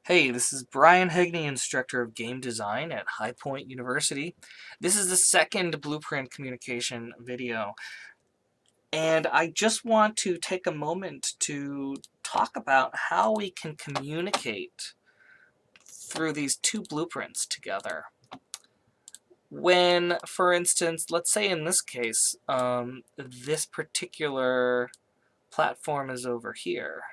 Hey, this is Brian Hegney, Instructor of Game Design at High Point University. This is the second Blueprint Communication video, and I just want to take a moment to talk about how we can communicate through these two blueprints together. When, for instance, let's say in this case, this particular platform is over here,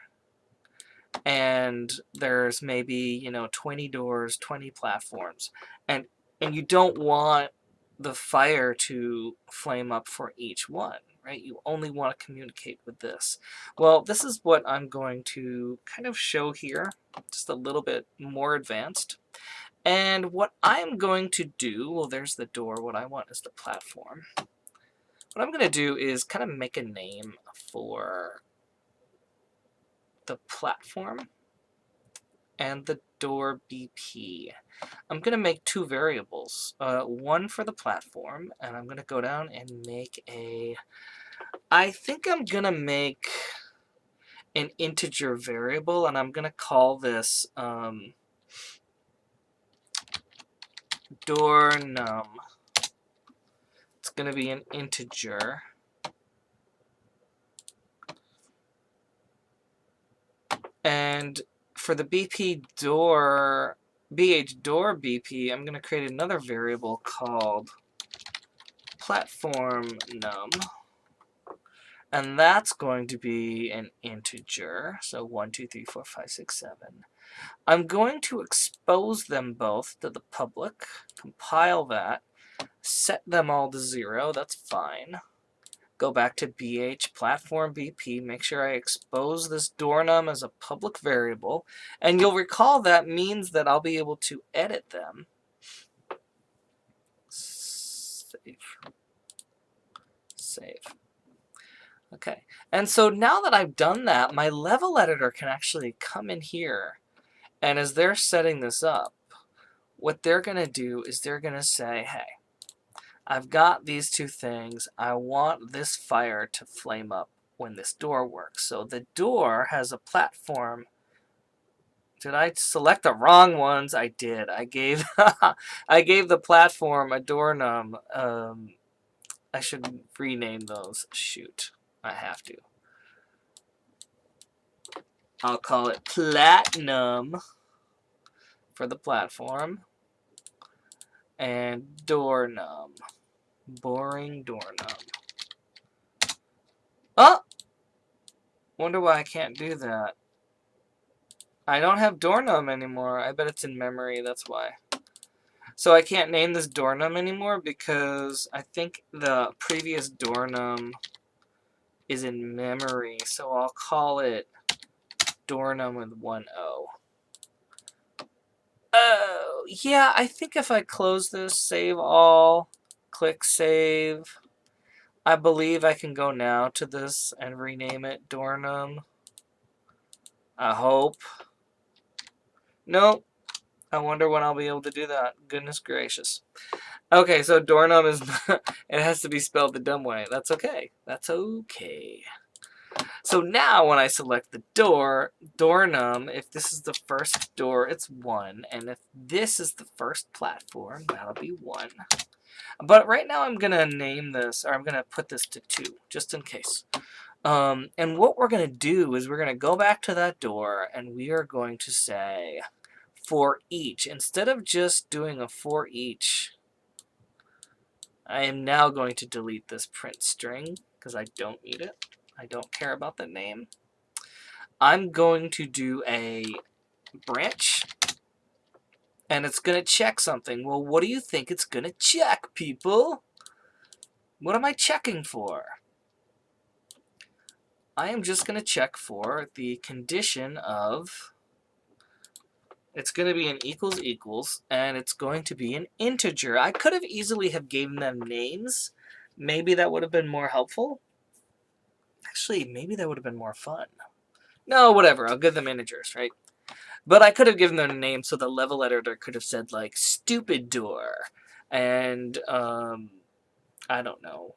and there's maybe 20 doors, 20 platforms, and you don't want the fire to flame up for each one, right? You only want to communicate with this. Well, this is what I'm going to kind of show here, just a little bit more advanced. And what I'm going to do, well, there's the door. What I want is the platform. What I'm going to do is kind of make a name for the platform and the door BP. I'm going to make two variables, one for the platform, and I'm going to go down and make I think I'm going to make an integer variable, and I'm going to call this door num. It's going to be an integer. And for the BP door, BH door BP, I'm going to create another variable called platform num. And that's going to be an integer. So 1, 2, 3, 4, 5, 6, 7. I'm going to expose them both to the public, compile that, set them all to 0. That's fine. Go back to BH platform BP, make sure I expose this door num as a public variable, and you'll recall that means that I'll be able to edit them. Save. Okay, and so now that I've done that, my level editor can actually come in here, and as they're setting this up, what they're going to do is they're going to say, hey, I've got these two things. I want this fire to flame up when this door works. So the door has a platform. Did I select the wrong ones? I did. I gave I gave the platform a door num. I should rename those. Shoot, I have to. I'll call it platinum for the platform and door num. Boring door num. Oh! Wonder why I can't do that. I don't have door num anymore. I bet it's in memory, that's why. So I can't name this door num anymore because I think the previous door num is in memory. So I'll call it door num with 1 O. Oh, yeah, I think if I close this, save all, click save, I believe I can go now to this and rename it door num. I hope. Nope. I wonder when I'll be able to do that. Goodness gracious. Okay, so door num is it has to be spelled the dumb way. That's okay. That's okay. So now when I select the door num, if this is the first door, it's 1. And if this is the first platform, that'll be 1. But right now I'm going to name this, or I'm going to put this to 2, just in case. And what we're going to do is we're going to go back to that door, and we are going to say for each. Instead of just doing a for each, I am now going to delete this print string because I don't need it. I don't care about the name. I'm going to do a branch, and it's going to check something. Well, what do you think it's going to check, people? What am I checking for? I am just going to check for the condition of, it's going to be an equals equals, and it's going to be an integer. I could have easily have given them names. Maybe that would have been more helpful. Actually, maybe that would have been more fun. No, whatever. I'll give them integers, right? But I could have given them a name, so the level editor could have said, like, stupid door. And, I don't know.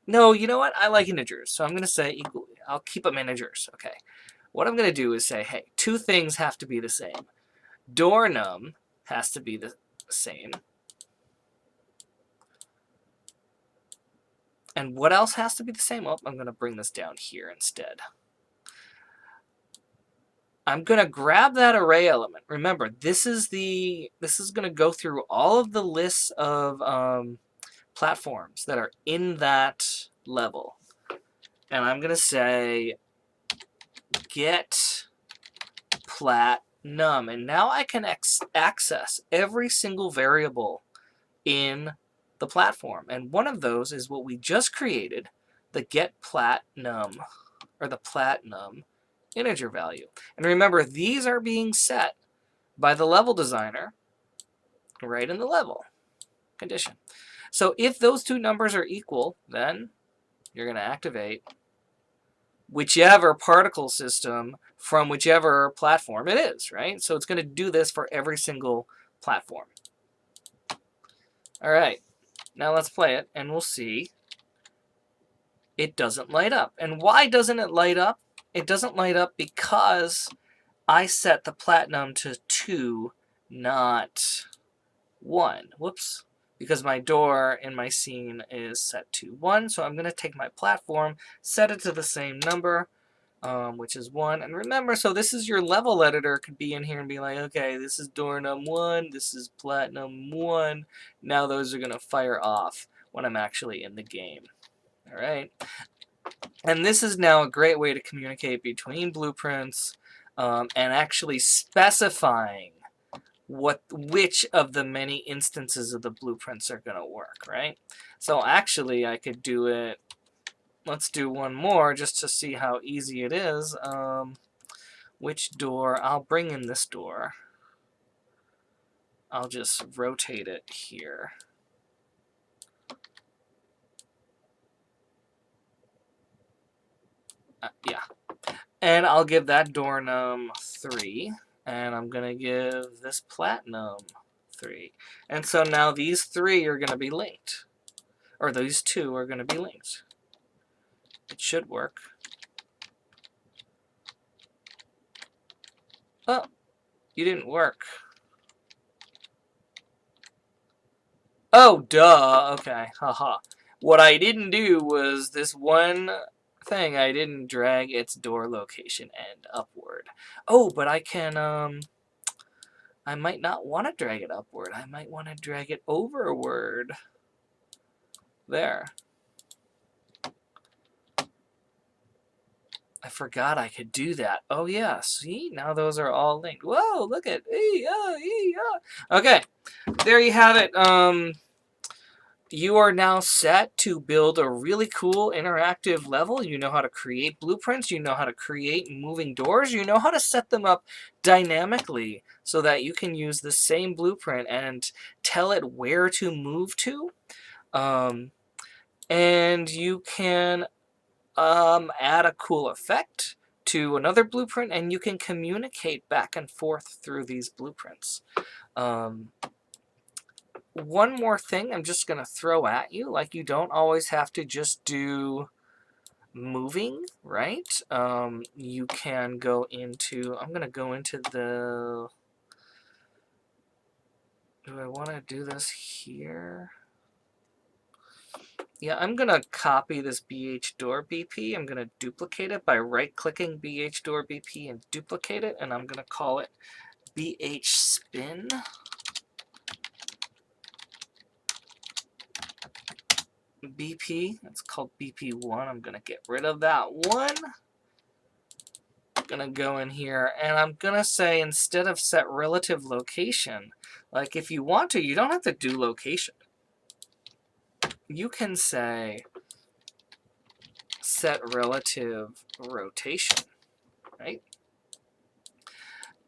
No, you know what? I like integers, so I'm going to say equal. I'll keep them integers, okay. What I'm going to do is say, hey, two things have to be the same. door num has to be the same. And what else has to be the same? Oh, I'm going to bring this down here instead. I'm going to grab that array element. Remember, this is going to go through all of the lists of platforms that are in that level. And I'm going to say get plat num. And now I can access every single variable in the platform. And one of those is what we just created, the get plat num, or the plat num integer value. And remember, these are being set by the level designer right in the level condition. So if those two numbers are equal, then you're going to activate whichever particle system from whichever platform it is, right? So it's going to do this for every single platform. All right, now let's play it, and we'll see it doesn't light up. And why doesn't it light up? It doesn't light up because I set the plat num to 2, not 1. Whoops. Because my door in my scene is set to 1. So I'm going to take my platform, set it to the same number, which is 1. And remember, so this is your level editor could be in here and be like, okay, this is door num 1, this is plat num 1. Now those are going to fire off when I'm actually in the game. All right. And this is now a great way to communicate between blueprints and actually specifying which of the many instances of the blueprints are going to work, right? So actually, I could do it. Let's do one more just to see how easy it is. Which door? I'll bring in this door. I'll just rotate it here. Yeah. And I'll give that door num 3. And I'm going to give this plat num 3. And so now these 3 are going to be linked. Or these 2 are going to be linked. It should work. Oh, you didn't work. Oh, duh. Okay, haha. What I didn't do was this one thing. I didn't drag its door location end upward. Oh, but I can, I might not want to drag it upward. I might want to drag it overward. There. I forgot I could do that. Oh, yeah. See? Now those are all linked. Whoa, look at Okay. There you have it. You are now set to build a really cool interactive level. You know how to create blueprints. You know how to create moving doors. You know how to set them up dynamically so that you can use the same blueprint and tell it where to move to. And you can add a cool effect to another blueprint, and you can communicate back and forth through these blueprints. One more thing I'm just going to throw at you, like you don't always have to just do moving, right? You can go into, I'm going to go into the, do I want to do this here? Yeah, I'm going to copy this BH door BP. I'm going to duplicate it by right-clicking BH door BP and duplicate it, and I'm going to call it BH spin. BP, it's called BP1. I'm going to get rid of that one. I'm going to go in here, and I'm going to say, instead of set relative location, like if you want to, you don't have to do location. You can say set relative rotation, right?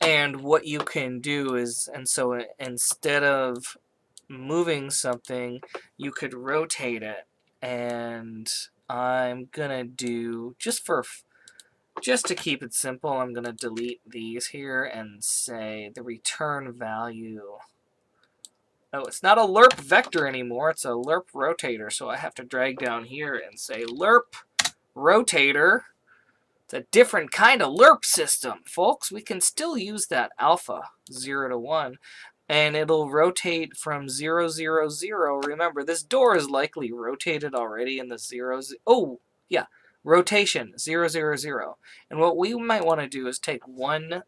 And what you can do is, and so instead of moving something, you could rotate it. And I'm gonna do, just to keep it simple, I'm gonna delete these here and say the return value. Oh, it's not a lerp vector anymore, it's a lerp rotator. So I have to drag down here and say lerp rotator It's a different kind of lerp system, folks. We can still use that alpha 0 to 1, and it'll rotate from 0, 0, 0. Remember, this door is likely rotated already in the zeros. Oh, yeah, rotation 0, 0, 0. And what we might want to do is take 1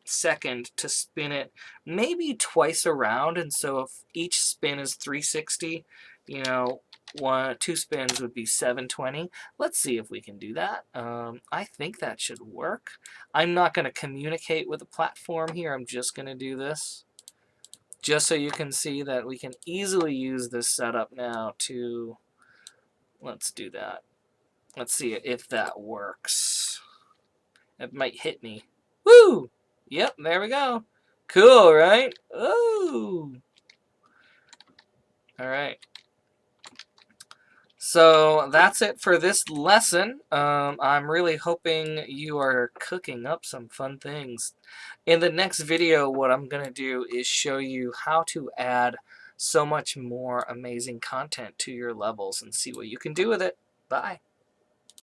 second to spin it maybe twice around, and so if each spin is 360, you know, 2 spins would be 720. Let's see if we can do that. I think that should work. I'm not going to communicate with the platform here. I'm just going to do this just so you can see that we can easily use this setup now to, let's do that. Let's see if that works. It might hit me. Woo! Yep, there we go. Cool, right? Ooh. All right. So that's it for this lesson. I'm really hoping you are cooking up some fun things. In the next video, what I'm going to do is show you how to add so much more amazing content to your levels and see what you can do with it. Bye.